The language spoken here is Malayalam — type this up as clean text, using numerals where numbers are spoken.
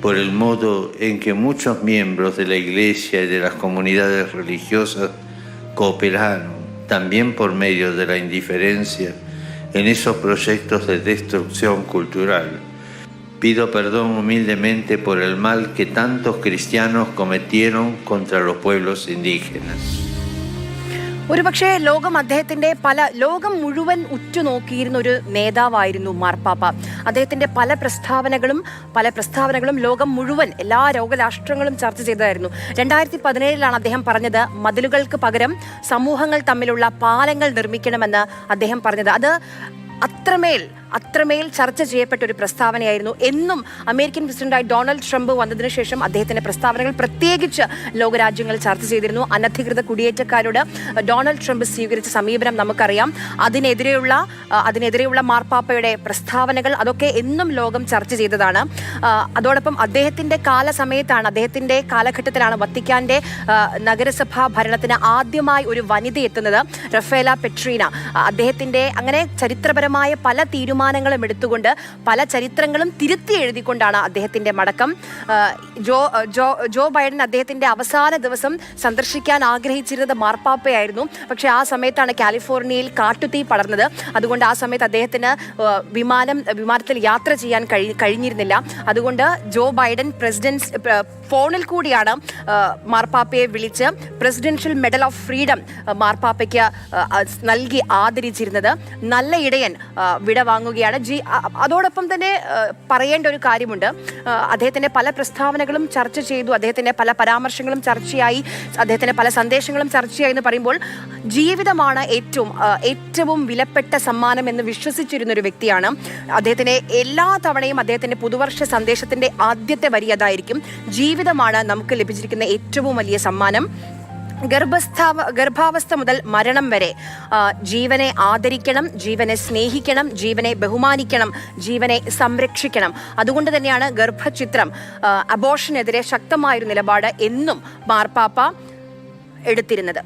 por el modo en que muchos miembros de la Iglesia y de las comunidades religiosas cooperaron, también por medio de la indiferencia, en esos proyectos de destrucción cultural. Pido perdón humildemente por el mal que tantos cristianos cometieron contra los pueblos indígenas. ഒരുപക്ഷെ ലോകം മുഴുവൻ ഉറ്റുനോക്കിയിരുന്ന ഒരു നേതാവായിരുന്നു മാർപ്പാപ്പ. അദ്ദേഹത്തിന്റെ പല പ്രസ്താവനകളും ലോകം മുഴുവൻ എല്ലാ ലോകരാഷ്ട്രങ്ങളും ചർച്ച ചെയ്തതായിരുന്നു. 2017 അദ്ദേഹം പറഞ്ഞത് മതിലുകൾക്ക് പകരം സമൂഹങ്ങൾ തമ്മിലുള്ള പാലങ്ങൾ നിർമ്മിക്കണമെന്ന് അദ്ദേഹം പറഞ്ഞത്. അത് അത്രമേൽ ചർച്ച ചെയ്യപ്പെട്ട ഒരു പ്രസ്താവനയായിരുന്നു. എന്നും അമേരിക്കൻ പ്രസിഡന്റായി ഡൊണാൾഡ് ട്രംപ് വന്നതിന് ശേഷം അദ്ദേഹത്തിന്റെ പ്രസ്താവനകൾ പ്രത്യേകിച്ച് ലോകരാജ്യങ്ങൾ ചർച്ച ചെയ്തിരുന്നു. അനധികൃത കുടിയേറ്റക്കാരോട് ഡൊണാൾഡ് ട്രംപ് സ്വീകരിച്ച സമീപനം നമുക്കറിയാം. അതിനെതിരെയുള്ള മാർപ്പാപ്പയുടെ പ്രസ്താവനകൾ അതൊക്കെ എന്നും ലോകം ചർച്ച ചെയ്തതാണ്. അതോടൊപ്പം അദ്ദേഹത്തിന്റെ കാലഘട്ടത്തിലാണ് വത്തിക്കാന്റെ നഗരസഭാ ഭരണത്തിന് ആദ്യമായി ഒരു വനിത എത്തുന്നത്, റഫേല പെട്രീന. അദ്ദേഹത്തിന്റെ അങ്ങനെ ചരിത്രപരമായ പല തീരുമാനങ്ങളും എടുത്തുകൊണ്ട് പല ചരിത്രങ്ങളും തിരുത്തി എഴുതിക്കൊണ്ടാണ് അദ്ദേഹത്തിന്റെ മടക്കം. ജോ ബൈഡൻ അദ്ദേഹത്തിന്റെ അവസാന ദിവസം സന്ദർശിക്കാൻ ആഗ്രഹിച്ചിരുന്നത് മാർപ്പാപ്പയായിരുന്നു. പക്ഷേ ആ സമയത്താണ് കാലിഫോർണിയയിൽ കാട്ടുതീ പടർന്നത്. അതുകൊണ്ട് ആ സമയത്ത് അദ്ദേഹത്തിന് വിമാനത്തിൽ യാത്ര ചെയ്യാൻ കഴിഞ്ഞിരുന്നില്ല. അതുകൊണ്ട് ജോ ബൈഡൻ ഫോണിൽ കൂടിയാണ് മാർപ്പാപ്പയെ വിളിച്ച് പ്രസിഡൻഷ്യൽ മെഡൽ ഓഫ് ഫ്രീഡം മാർപ്പാപ്പയ്ക്ക് നൽകി ആദരിച്ചിരുന്നത്. നല്ല ഇടയൻ വിടവാങ്ങുകയാണ്. അതോടൊപ്പം തന്നെ പറയേണ്ട ഒരു കാര്യമുണ്ട്. അദ്ദേഹത്തിന്റെ പല പ്രസ്താവനകളും ചർച്ച ചെയ്തു, അദ്ദേഹത്തിന്റെ പല പരാമർശങ്ങളും ചർച്ചയായി, അദ്ദേഹത്തിന്റെ പല സന്ദേശങ്ങളും ചർച്ചയായി എന്ന് പറയുമ്പോൾ ജീവിതമാണ് ഏറ്റവും വിലപ്പെട്ട സമ്മാനം എന്ന് വിശ്വസിച്ചിരുന്ന ഒരു വ്യക്തിയാണ്. അദ്ദേഹത്തിന് എല്ലാ തവണയും അദ്ദേഹത്തിന്റെ പുതുവർഷ സന്ദേശത്തിന്റെ ആദ്യത്തെ വരി അതായിരിക്കും: ജീവിതമാണ് നമുക്ക് ലഭിച്ചിരിക്കുന്ന ഏറ്റവും വലിയ സമ്മാനം. ഗർഭാവസ്ഥ മുതൽ മരണം വരെ ജീവനെ ആദരിക്കണം, ജീവനെ സ്നേഹിക്കണം, ജീവനെ ബഹുമാനിക്കണം, ജീവനെ സംരക്ഷിക്കണം. അതുകൊണ്ട് തന്നെയാണ് ഗർഭചിത്രം, അബോർഷനെതിരെ ശക്തമായൊരു നിലപാട് എന്നും മാർപ്പാപ്പ എടുത്തിരുന്നത്.